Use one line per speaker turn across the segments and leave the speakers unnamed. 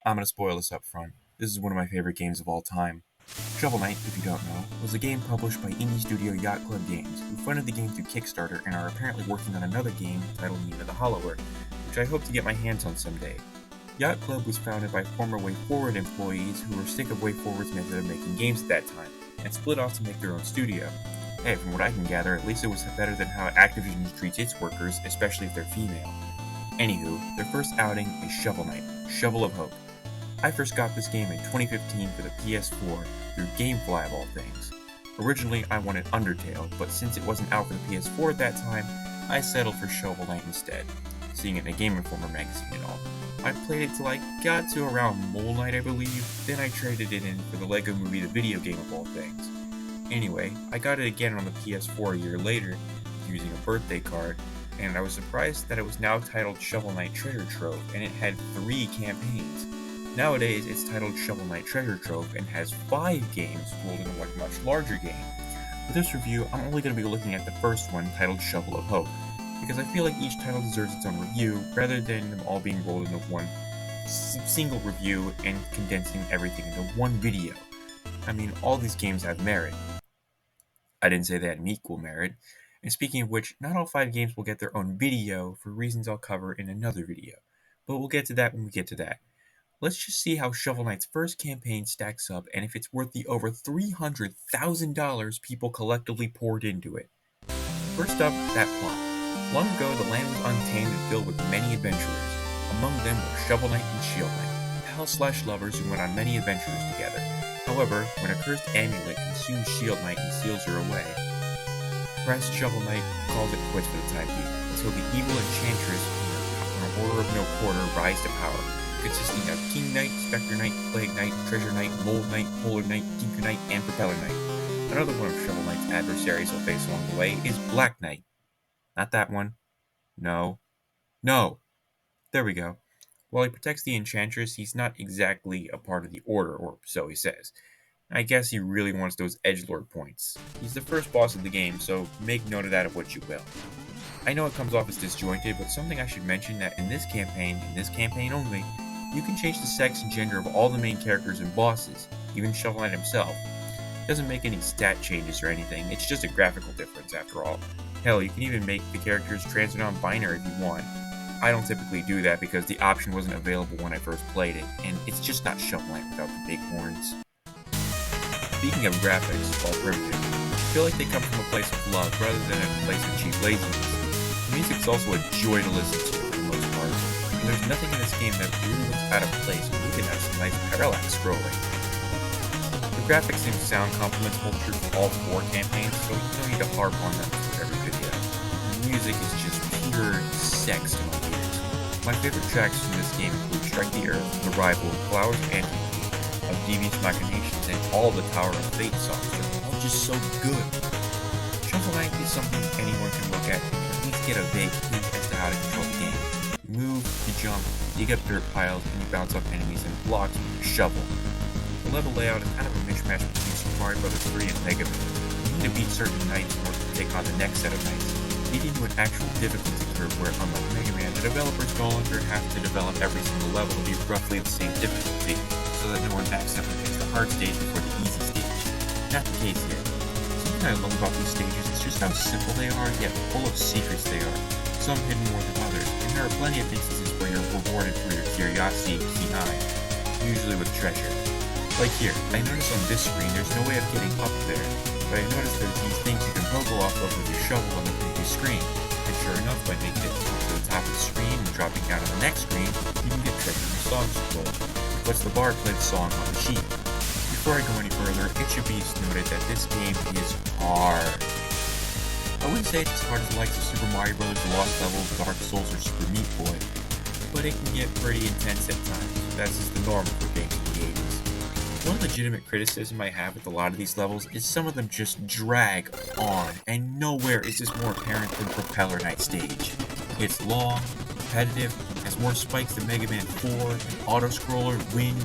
I'm gonna spoil this up front. This is one of my favorite games of all time. Shovel Knight, if you don't know, was a game published by indie studio Yacht Club Games, who funded the game through Kickstarter and are apparently working on another game titled Nina the Hollower, which I hope to get my hands on someday. Yacht Club was founded by former WayForward employees who were sick of WayForward's method of making games at that time, and split off to make their own studio. Hey, from what I can gather, at least it was better than how Activision treats its workers, especially if they're female. Anywho, their first outing is Shovel Knight, Shovel of Hope. I first got this game in 2015 for the PS4 through Gamefly of all things. Originally, I wanted Undertale, but since it wasn't out for the PS4 at that time, I settled for Shovel Knight instead, seeing it in a Game Informer magazine and all. I played it till I got to around Mole Knight, I believe, then I traded it in for the Lego Movie the video game of all things. Anyway, I got it again on the PS4 a year later, using a birthday card, and I was surprised that it was now titled Shovel Knight Treasure Trove, and it had 3 campaigns. Nowadays, it's titled Shovel Knight Treasure Trove and has 5 games rolled into one much larger game. For this review, I'm only going to be looking at the first one, titled Shovel of Hope, because I feel like each title deserves its own review, rather than them all being rolled into one single review and condensing everything into one video. I mean, all these games have merit. I didn't say they had equal merit. And speaking of which, not all 5 games will get their own video for reasons I'll cover in another video. But we'll get to that when we get to that. Let's just see how Shovel Knight's first campaign stacks up and if it's worth the over $300,000 people collectively poured into it. First up, that plot. Long ago, the land was untamed and filled with many adventurers. Among them were Shovel Knight and Shield Knight, pals/lovers who went on many adventures together. However, when a cursed amulet consumes Shield Knight and seals her away, Press Shovel Knight calls it quits for the time being, until the evil enchantress from Order of No Quarter rise to power, consisting of King Knight, Spectre Knight, Plague Knight, Treasure Knight, Mold Knight, Polar Knight, Tinker Knight, and Propeller Knight. Another one of Shovel Knight's adversaries he'll face along the way is Black Knight. Not that one. No. There we go. While he protects the Enchantress, he's not exactly a part of the Order, or so he says. I guess he really wants those edgelord points. He's the first boss of the game, so make note of that of what you will. I know it comes off as disjointed, but something I should mention that in this campaign only, you can change the sex and gender of all the main characters and bosses, even Shovel Knight himself. It doesn't make any stat changes or anything, it's just a graphical difference after all. Hell, you can even make the characters trans or non-binary if you want. I don't typically do that because the option wasn't available when I first played it, and it's just not Shovel Knight without the big horns. Speaking of graphics, while primitive, I feel like they come from a place of love rather than a place of cheap laziness. The music's also a joy to listen to for the most part, and there's nothing in this game that really looks out of place, and you can have some nice parallax scrolling. The graphics and sound complements hold true for all 4 campaigns, so you don't need to harp on them for every video. The music is just pure sex to my ears. My favorite tracks from this game include Strike the Earth, The Rival, Flowers of Antiquity, of Devious Machinations, and all the Tower of Fate songs. They're all just so good. Shovel Knight is something anyone can look at and at least get a vague hint as to how to control the game. You move, you jump, dig up dirt piles, and you bounce off enemies and blocks with your shovel. The level layout is kind of a mishmash between Super Mario Bros. 3 and Mega Man. You need to beat certain knights in order to take on the next set of knights, leading to an actual difficulty curve where, unlike Mega Man, the developers no longer have to develop every single level to be roughly the same difficulty, so that no one accidentally picks the hard stage before the easy stage. Not the case here. Something I love about these stages is just how simple they are, yet full of secrets they are, some hidden more than others, and there are plenty of instances where you're rewarded for your curiosity and keen eye, usually with treasure. Like here, I notice on this screen there's no way of getting up there, but I noticed there's these things you can pogo off of with your shovel on the previous screen, and sure enough, by making it to the top of the screen and dropping down on the next screen, you can get treasure in the song scroll. What's the bar play the song on the sheet. Before I go any further, it should be noted that this game is hard. I wouldn't say it's as hard as the likes of Super Mario Bros., Lost Levels, Dark Souls, or Super Meat Boy, but it can get pretty intense at times. That's just the norm for games in the 80s. One legitimate criticism I have with a lot of these levels is some of them just drag on, and nowhere is this more apparent than Propeller Knight stage. It's long, repetitive, has more spikes than Mega Man 4, an auto-scroller, wind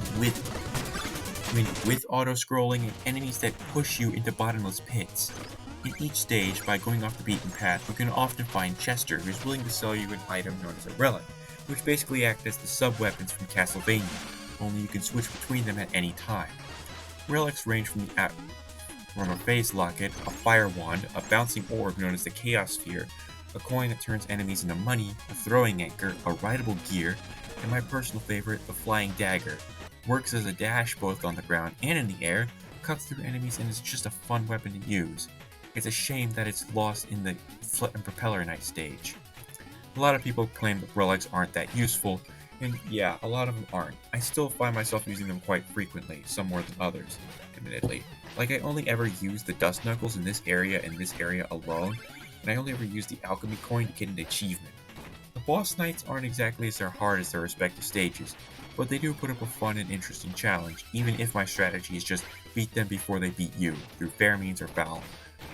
with auto-scrolling, and enemies that push you into bottomless pits. In each stage, by going off the beaten path, you can often find Chester, who's willing to sell you an item known as a relic, which basically act as the sub-weapons from Castlevania. only you can switch between them at any time. Relics range from a phase locket, a fire wand, a bouncing orb known as the Chaos Sphere, a coin that turns enemies into money, a throwing anchor, a rideable gear, and my personal favorite, the flying dagger. Works as a dash both on the ground and in the air, cuts through enemies, and is just a fun weapon to use. It's a shame that it's lost in the Foot and Propeller Knight stage. A lot of people claim that relics aren't that useful, and yeah, a lot of them aren't. I still find myself using them quite frequently, some more than others, admittedly. Like I only ever use the Dust Knuckles in this area and this area alone, and I only ever use the Alchemy coin to get an achievement. The boss knights aren't exactly as hard as their respective stages, but they do put up a fun and interesting challenge, even if my strategy is just beat them before they beat you, through fair means or foul.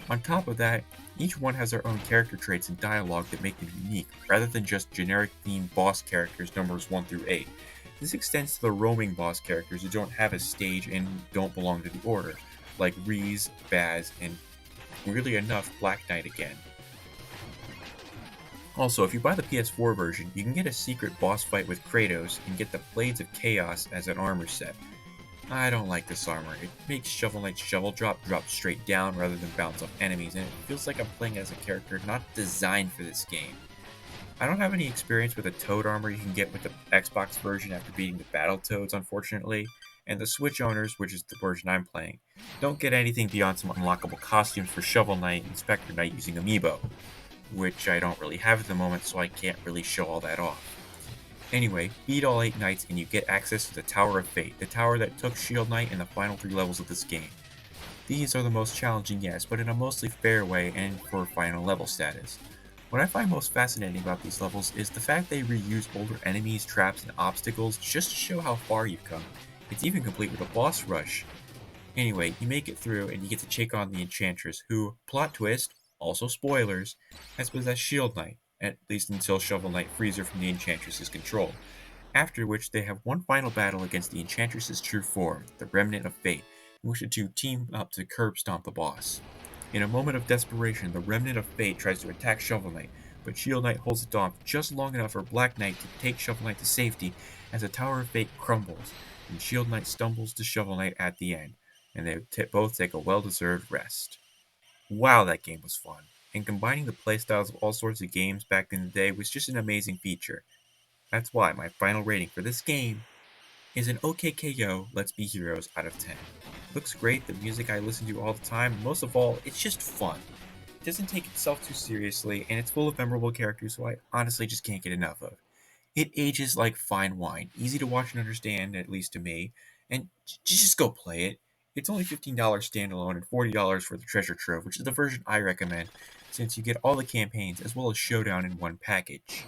On top of that, each one has their own character traits and dialogue that make them unique, rather than just generic themed boss characters numbers 1 through 8. This extends to the roaming boss characters who don't have a stage and don't belong to the order, like Reese, Baz, and weirdly enough, Black Knight again. Also, if you buy the PS4 version, you can get a secret boss fight with Kratos and get the Blades of Chaos as an armor set. I don't like this armor. It makes Shovel Knight's shovel drop straight down rather than bounce off enemies, and it feels like I'm playing as a character not designed for this game. I don't have any experience with the Toad armor you can get with the Xbox version after beating the Battletoads, unfortunately, and the Switch owners, which is the version I'm playing, don't get anything beyond some unlockable costumes for Shovel Knight and Spectre Knight using Amiibo, which I don't really have at the moment, so I can't really show all that off. Anyway, beat all 8 knights and you get access to the Tower of Fate, the tower that took Shield Knight in the final 3 levels of this game. These are the most challenging, yes, but in a mostly fair way and for final level status. What I find most fascinating about these levels is the fact they reuse older enemies, traps, and obstacles just to show how far you've come. It's even complete with a boss rush. Anyway, you make it through and you get to take on the Enchantress, who, plot twist, also spoilers, has possessed Shield Knight, at least until Shovel Knight frees her from the Enchantress's control, after which they have one final battle against the Enchantress's true form, the Remnant of Fate, in which the two team up to curb stomp the boss. In a moment of desperation, the Remnant of Fate tries to attack Shovel Knight, but Shield Knight holds it off just long enough for Black Knight to take Shovel Knight to safety as the Tower of Fate crumbles, and Shield Knight stumbles to Shovel Knight at the end, and they both take a well-deserved rest. Wow, that game was fun, and combining the playstyles of all sorts of games back in the day was just an amazing feature. That's why my final rating for this game is an OKKO Let's Be Heroes out of 10. It looks great, the music I listen to all the time, and most of all, it's just fun. It doesn't take itself too seriously, and it's full of memorable characters who I honestly just can't get enough of. It ages like fine wine, easy to watch and understand, at least to me, and just go play it. It's only $15 standalone and $40 for the Treasure Trove, which is the version I recommend, since you get all the campaigns as well as Showdown in one package.